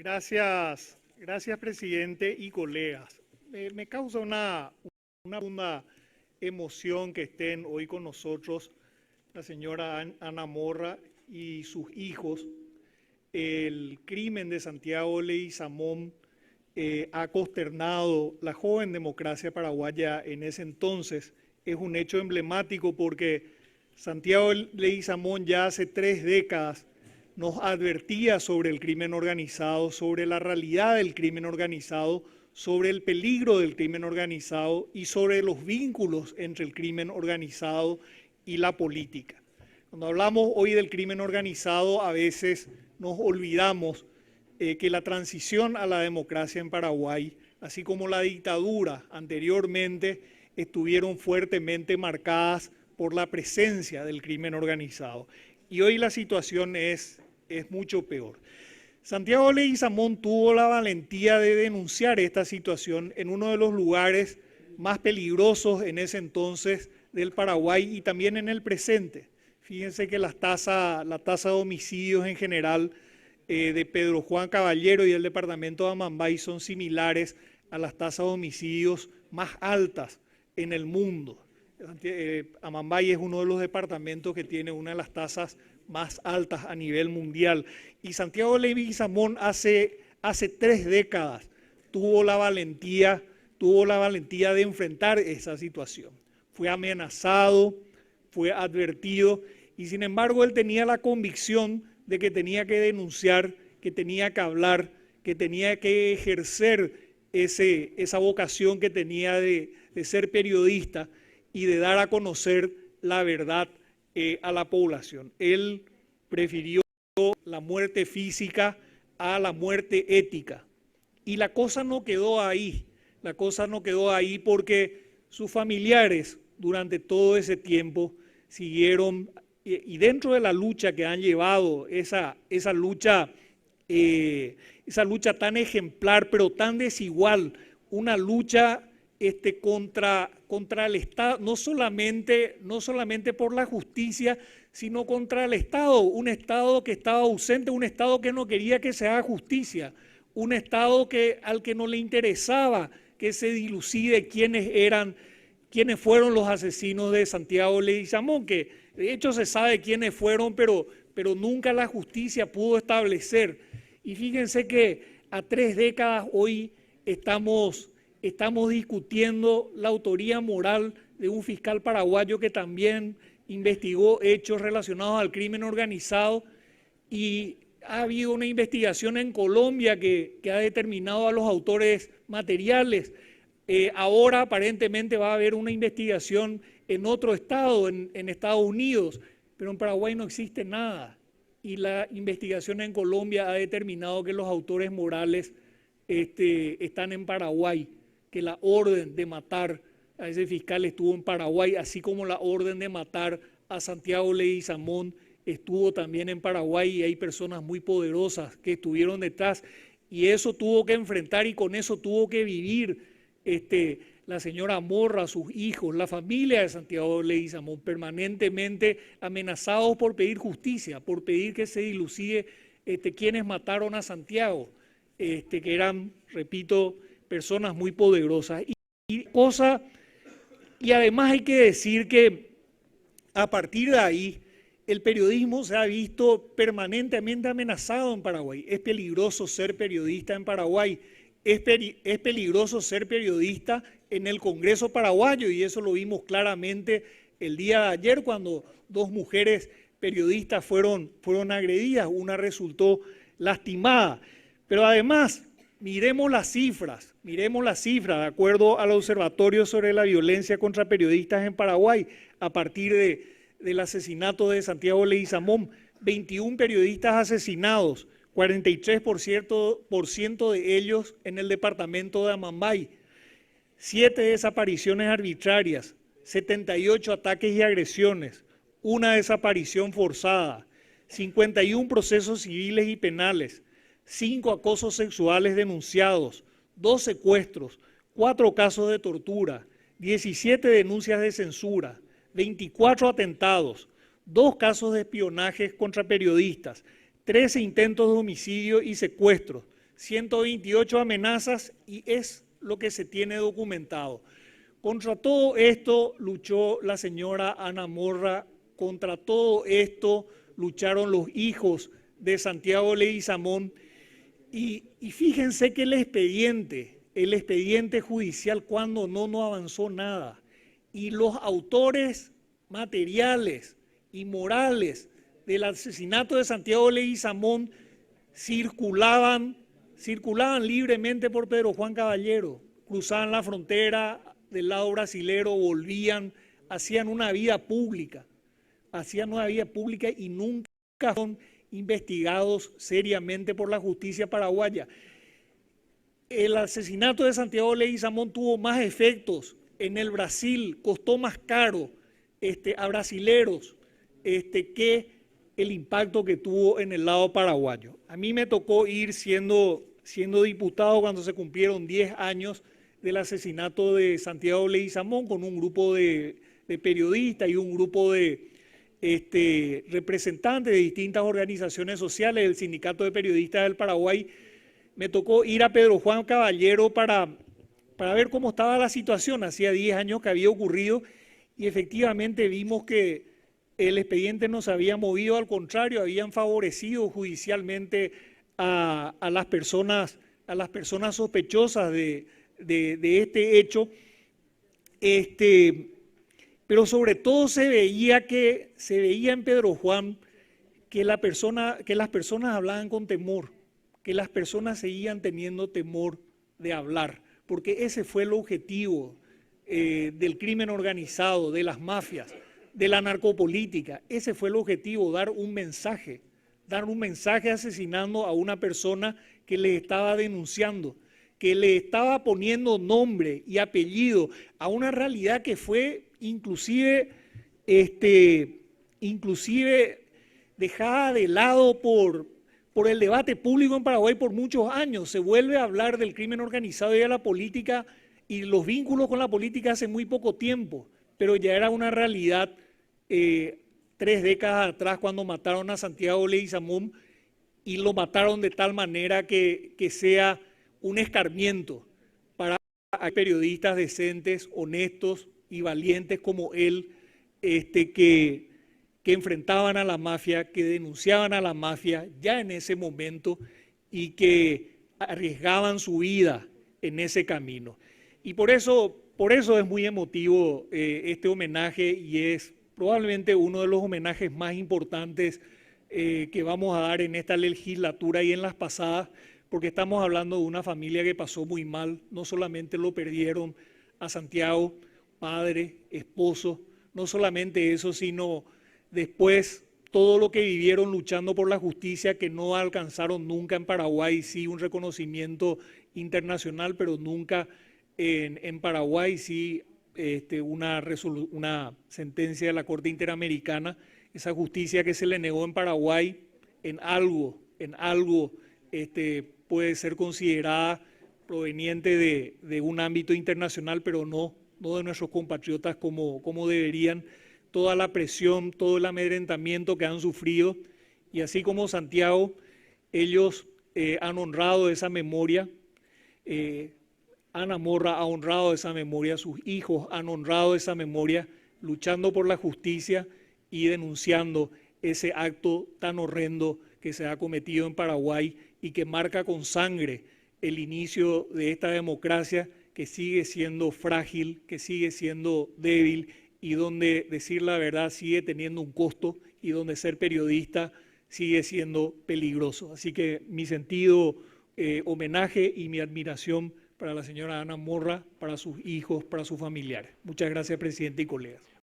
Gracias presidente y colegas. Me causa una profunda emoción que estén hoy con nosotros la señora Ana Morra y sus hijos. El crimen de Santiago Leguizamón ha consternado la joven democracia paraguaya en ese entonces. Es un hecho emblemático porque Santiago Leguizamón ya hace 3 décadas nos advertía sobre el crimen organizado, sobre la realidad del crimen organizado, sobre el peligro del crimen organizado y sobre los vínculos entre el crimen organizado y la política. Cuando hablamos hoy del crimen organizado, a veces nos olvidamos que la transición a la democracia en Paraguay, así como la dictadura anteriormente, estuvieron fuertemente marcadas por la presencia del crimen organizado. Y hoy la situación es mucho peor. Santiago Leguizamón tuvo la valentía de denunciar esta situación en uno de los lugares más peligrosos en ese entonces del Paraguay y también en el presente. Fíjense que la tasa de homicidios en general de Pedro Juan Caballero y del departamento de Amambay son similares a las tasas de homicidios más altas en el mundo. Amambay es uno de los departamentos que tiene una de las tasas más altas a nivel mundial. Y Santiago Leguizamón hace 3 décadas tuvo la valentía de enfrentar esa situación. Fue amenazado, fue advertido y sin embargo él tenía la convicción de que tenía que denunciar, que tenía que hablar, que tenía que ejercer esa vocación que tenía de ser periodista y de dar a conocer la verdad a la población. Él prefirió la muerte física a la muerte ética. Y la cosa no quedó ahí, porque sus familiares durante todo ese tiempo siguieron, y dentro de la lucha que han llevado, esa lucha tan ejemplar pero tan desigual, una lucha contra el Estado, no solamente por la justicia, sino contra el Estado, un Estado que estaba ausente, un Estado que no quería que se haga justicia, un Estado al que no le interesaba que se dilucide quiénes fueron los asesinos de Santiago Leguizamón, que de hecho se sabe quiénes fueron, pero nunca la justicia pudo establecer. Y fíjense que a 3 décadas hoy estamos discutiendo la autoría moral de un fiscal paraguayo que también investigó hechos relacionados al crimen organizado y ha habido una investigación en Colombia que ha determinado a los autores materiales. Ahora aparentemente va a haber una investigación en otro estado, en Estados Unidos, pero en Paraguay no existe nada. Y la investigación en Colombia ha determinado que los autores morales están en Paraguay, que la orden de matar a ese fiscal estuvo en Paraguay, así como la orden de matar a Santiago Leguizamón estuvo también en Paraguay y hay personas muy poderosas que estuvieron detrás y eso tuvo que enfrentar y con eso tuvo que vivir la señora Morra, sus hijos, la familia de Santiago Leguizamón, permanentemente amenazados por pedir justicia, por pedir que se dilucide quienes mataron a Santiago, que eran, repito, personas muy poderosas. Y además hay que decir que a partir de ahí el periodismo se ha visto permanentemente amenazado en Paraguay. Es peligroso ser periodista en Paraguay, es peligroso ser periodista en el Congreso paraguayo y eso lo vimos claramente el día de ayer cuando 2 mujeres periodistas fueron agredidas, una resultó lastimada. Pero además, miremos las cifras, de acuerdo al Observatorio sobre la Violencia contra Periodistas en Paraguay, a partir del asesinato de Santiago Leguizamón, 21 periodistas asesinados, 43% de ellos en el departamento de Amambay, 7 desapariciones arbitrarias, 78 ataques y agresiones, 1 desaparición forzada, 51 procesos civiles y penales, 5 acosos sexuales denunciados, 2 secuestros, 4 casos de tortura, 17 denuncias de censura, 24 atentados, 2 casos de espionaje contra periodistas, 13 intentos de homicidio y secuestros, 128 amenazas y es lo que se tiene documentado. Contra todo esto luchó la señora Ana Morra, contra todo esto lucharon los hijos de Santiago Leguizamón y fíjense que el expediente judicial cuando no avanzó nada y los autores materiales y morales del asesinato de Santiago Leguizamón circulaban libremente por Pedro Juan Caballero, cruzaban la frontera del lado brasilero, volvían, hacían una vida pública y nunca son investigados seriamente por la justicia paraguaya. El asesinato de Santiago Leguizamón tuvo más efectos en el Brasil, costó más caro a brasileros que el impacto que tuvo en el lado paraguayo. A mí me tocó ir siendo diputado cuando se cumplieron 10 años del asesinato de Santiago Leguizamón con un grupo de periodistas y un grupo de representantes de distintas organizaciones sociales del Sindicato de Periodistas del Paraguay. Me tocó ir a Pedro Juan Caballero para ver cómo estaba la situación. Hacía 10 años que había ocurrido y efectivamente vimos que el expediente no se había movido, al contrario, habían favorecido judicialmente a las personas sospechosas de este hecho. Pero sobre todo se veía en Pedro Juan que las personas hablaban con temor, que las personas seguían teniendo temor de hablar, porque ese fue el objetivo del crimen organizado, de las mafias, de la narcopolítica. Ese fue el objetivo, dar un mensaje asesinando a una persona que le estaba denunciando, que le estaba poniendo nombre y apellido a una realidad que fue inclusive dejada de lado por el debate público en Paraguay por muchos años. Se vuelve a hablar del crimen organizado y de la política y los vínculos con la política hace muy poco tiempo, pero ya era una realidad 3 décadas atrás cuando mataron a Santiago Leguizamón y lo mataron de tal manera que sea un escarmiento para periodistas decentes, honestos y valientes como él, que enfrentaban a la mafia, que denunciaban a la mafia ya en ese momento y que arriesgaban su vida en ese camino. Y por eso es muy emotivo este homenaje y es probablemente uno de los homenajes más importantes que vamos a dar en esta legislatura y en las pasadas, porque estamos hablando de una familia que pasó muy mal, no solamente lo perdieron a Santiago, padre, esposo, no solamente eso, sino después todo lo que vivieron luchando por la justicia, que no alcanzaron nunca en Paraguay, sí un reconocimiento internacional, pero nunca en Paraguay, sí una sentencia de la Corte Interamericana, esa justicia que se le negó en Paraguay en algo puede ser considerada proveniente de un ámbito internacional, pero no de nuestros compatriotas como deberían. Toda la presión, todo el amedrentamiento que han sufrido, y así como Santiago, ellos han honrado esa memoria. Ana Morra ha honrado esa memoria, sus hijos han honrado esa memoria, luchando por la justicia y denunciando ese acto tan horrendo que se ha cometido en Paraguay y que marca con sangre el inicio de esta democracia que sigue siendo frágil, que sigue siendo débil y donde decir la verdad sigue teniendo un costo y donde ser periodista sigue siendo peligroso. Así que mi sentido homenaje y mi admiración para la señora Ana Morra, para sus hijos, para sus familiares. Muchas gracias, presidente y colegas.